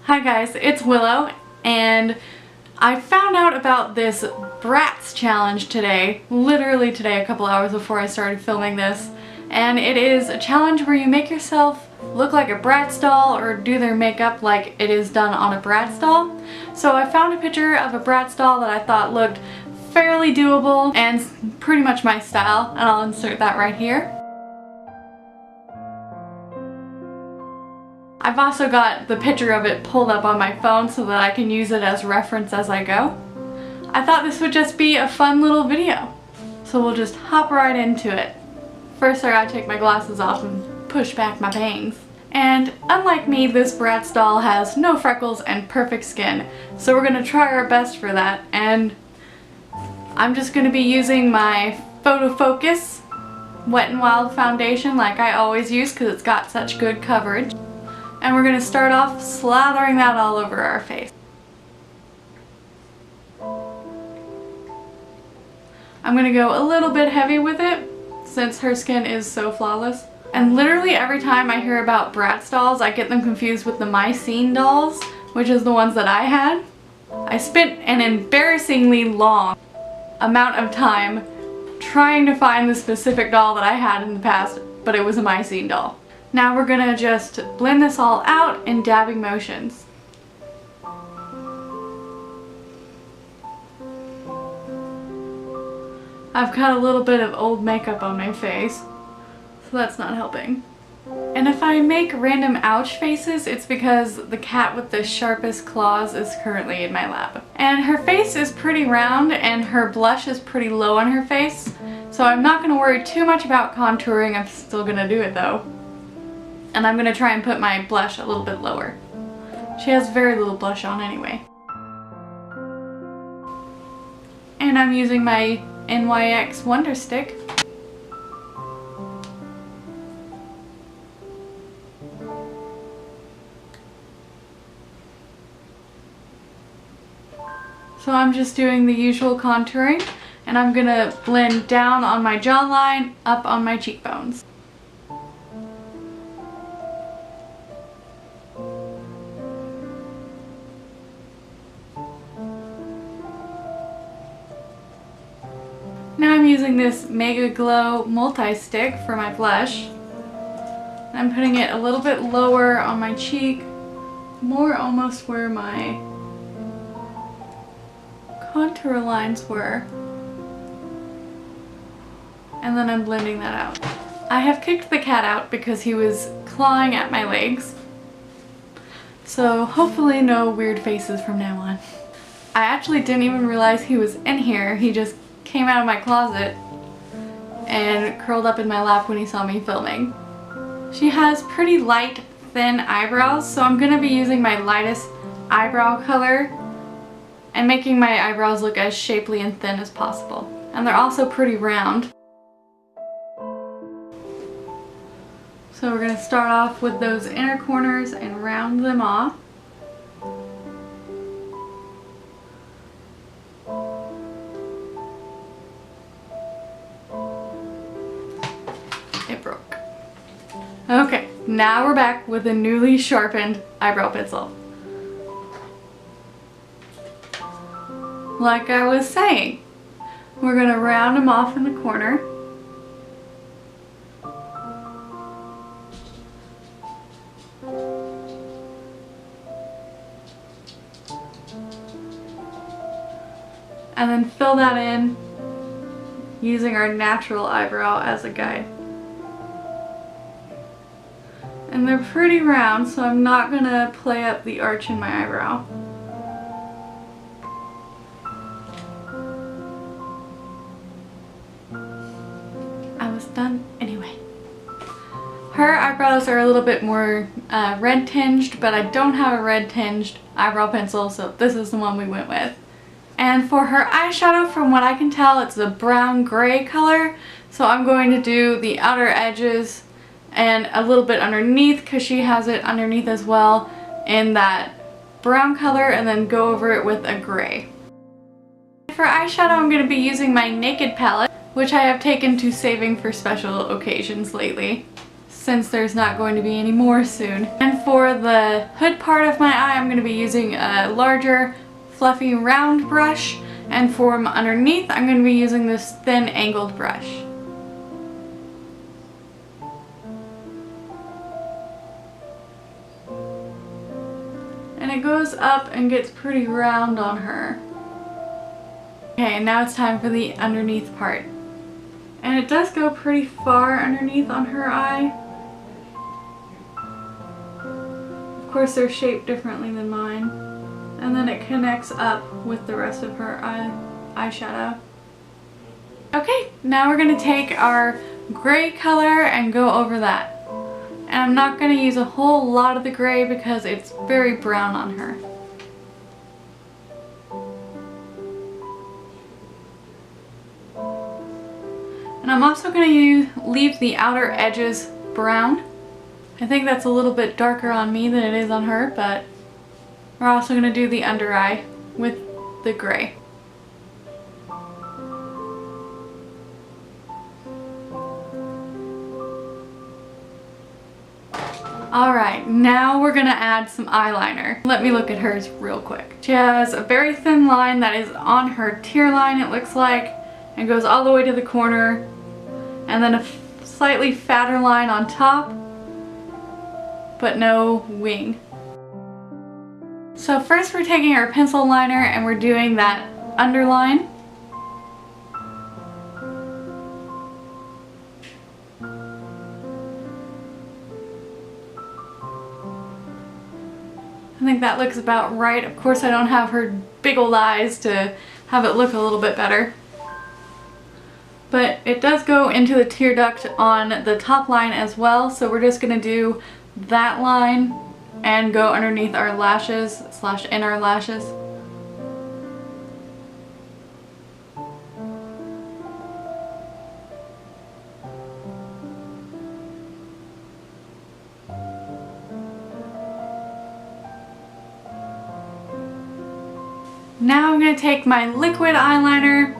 Hi guys, it's Willow, and I found out about this Bratz challenge today, literally today, a couple hours before I started filming this. And it is a challenge where you make yourself look like a Bratz doll or do their makeup like it is done on a Bratz doll. So I found a picture of a Bratz doll that I thought looked fairly doable and pretty much my style, and I'll insert that right here. I've also got the picture of it pulled up on my phone so that I can use it as reference as I go. I thought this would just be a fun little video, so we'll just hop right into it. First I gotta take my glasses off and push back my bangs. And unlike me, this Bratz doll has no freckles and perfect skin, so we're gonna try our best for that. And I'm just gonna be using my Photo Focus Wet n Wild foundation like I always use because it's got such good coverage. And we're going to start off slathering that all over our face. I'm going to go a little bit heavy with it since her skin is so flawless. And literally every time I hear about Bratz dolls, I get them confused with the My Scene dolls, which is the ones that I had. I spent an embarrassingly long amount of time trying to find the specific doll that I had in the past, but it was a My Scene doll. Now we're gonna just blend this all out in dabbing motions. I've got a little bit of old makeup on my face, so that's not helping. And if I make random ouch faces, it's because the cat with the sharpest claws is currently in my lap. And her face is pretty round and her blush is pretty low on her face, so I'm not gonna worry too much about contouring. I'm still gonna do it though. And I'm going to try and put my blush a little bit lower. She has very little blush on anyway. And I'm using my NYX Wonder Stick. So I'm just doing the usual contouring, and I'm going to blend down on my jawline, up on my cheekbones. Now I'm using this Mega Glow multi-stick for my blush. I'm putting it a little bit lower on my cheek, more almost where my contour lines were. And then I'm blending that out. I have kicked the cat out because he was clawing at my legs. So hopefully no weird faces from now on. I actually didn't even realize he was in here. He just came out of my closet and curled up in my lap when he saw me filming. She has pretty light, thin eyebrows, so I'm going to be using my lightest eyebrow color and making my eyebrows look as shapely and thin as possible. And they're also pretty round. So we're going to start off with those inner corners and round them off. It broke. Okay, now we're back with a newly sharpened eyebrow pencil. Like I was saying, we're going to round them off in the corner. And then fill that in using our natural eyebrow as a guide. And they're pretty round, so I'm not gonna play up the arch in my eyebrow. I was done anyway. Her eyebrows are a little bit more red tinged, but I don't have a red tinged eyebrow pencil, so this is the one we went with. And for her eyeshadow, from what I can tell, it's a brown gray color, so I'm going to do the outer edges and a little bit underneath because she has it underneath as well in that brown color, and then go over it with a gray. For eyeshadow, I'm going to be using my Naked palette, which I have taken to saving for special occasions lately. since there's not going to be any more soon. And for the hood part of my eye, I'm going to be using a larger, fluffy, round brush. And for underneath, I'm going to be using this thin, angled brush. And it goes up and gets pretty round on her. Okay, now it's time for the underneath part. And it does go pretty far underneath on her eye. Of course, they're shaped differently than mine. And then it connects up with the rest of her eyeshadow. Okay, now we're going to take our gray color and go over that. And I'm not going to use a whole lot of the gray because it's very brown on her. And I'm also going to leave the outer edges brown. I think that's a little bit darker on me than it is on her, but we're also going to do the under eye with the gray. Alright, now we're going to add some eyeliner. Let me look at hers real quick. She has a very thin line that is on her tear line, it looks like, and goes all the way to the corner, and then a slightly fatter line on top, but no wing. So first we're taking our pencil liner and we're doing that underline. I think that looks about right. Of course, I don't have her big old eyes to have it look a little bit better. But it does go into the tear duct on the top line as well, so we're just going to do that line and go underneath our lashes / in our lashes. Now I'm going to take my liquid eyeliner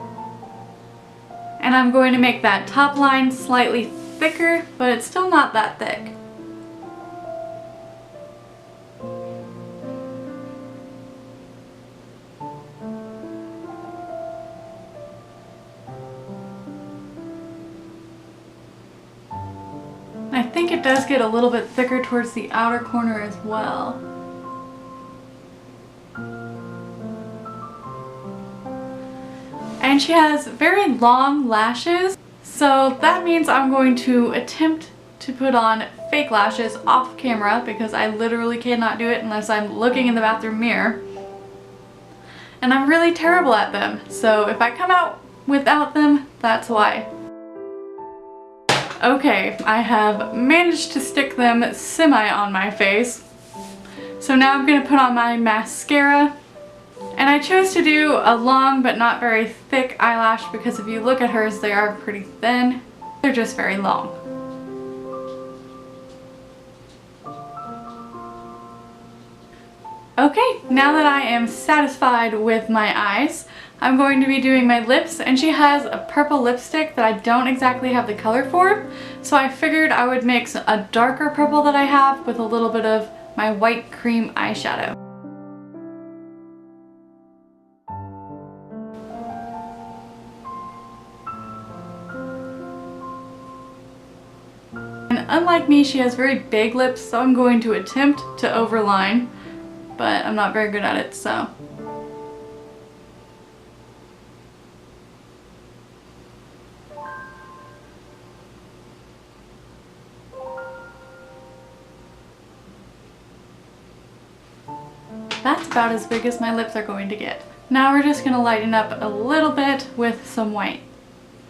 and I'm going to make that top line slightly thicker, but it's still not that thick. I think it does get a little bit thicker towards the outer corner as well. And she has very long lashes, so that means I'm going to attempt to put on fake lashes off camera because I literally cannot do it unless I'm looking in the bathroom mirror. And I'm really terrible at them, so if I come out without them, that's why. Okay, I have managed to stick them semi on my face. So now I'm going to put on my mascara. And I chose to do a long but not very thick eyelash because if you look at hers, they are pretty thin. They're just very long. Okay, now that I am satisfied with my eyes, I'm going to be doing my lips, and she has a purple lipstick that I don't exactly have the color for, so I figured I would mix a darker purple that I have with a little bit of my white cream eyeshadow. And unlike me, she has very big lips, so I'm going to attempt to overline, but I'm not very good at it, so. That's about as big as my lips are going to get. Now we're just going to lighten up a little bit with some white.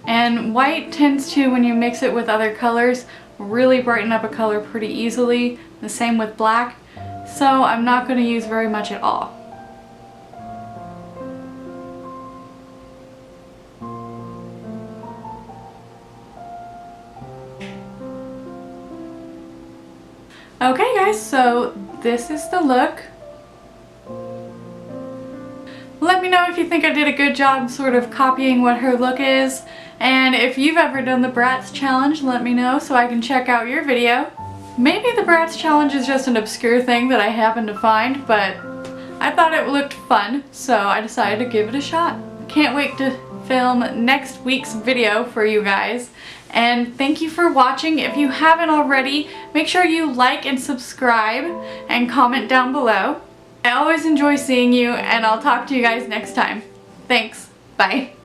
And white tends to, when you mix it with other colors, really brighten up a color pretty easily. The same with black. So I'm not going to use very much at all. Okay guys, so this is the look. Let me know if you think I did a good job sort of copying what her look is. And if you've ever done the Bratz challenge, let me know so I can check out your video. Maybe the Bratz challenge is just an obscure thing that I happened to find, but I thought it looked fun, so I decided to give it a shot. Can't wait to film next week's video for you guys. And thank you for watching. If you haven't already, make sure you like and subscribe and comment down below. I always enjoy seeing you, and I'll talk to you guys next time. Thanks. Bye.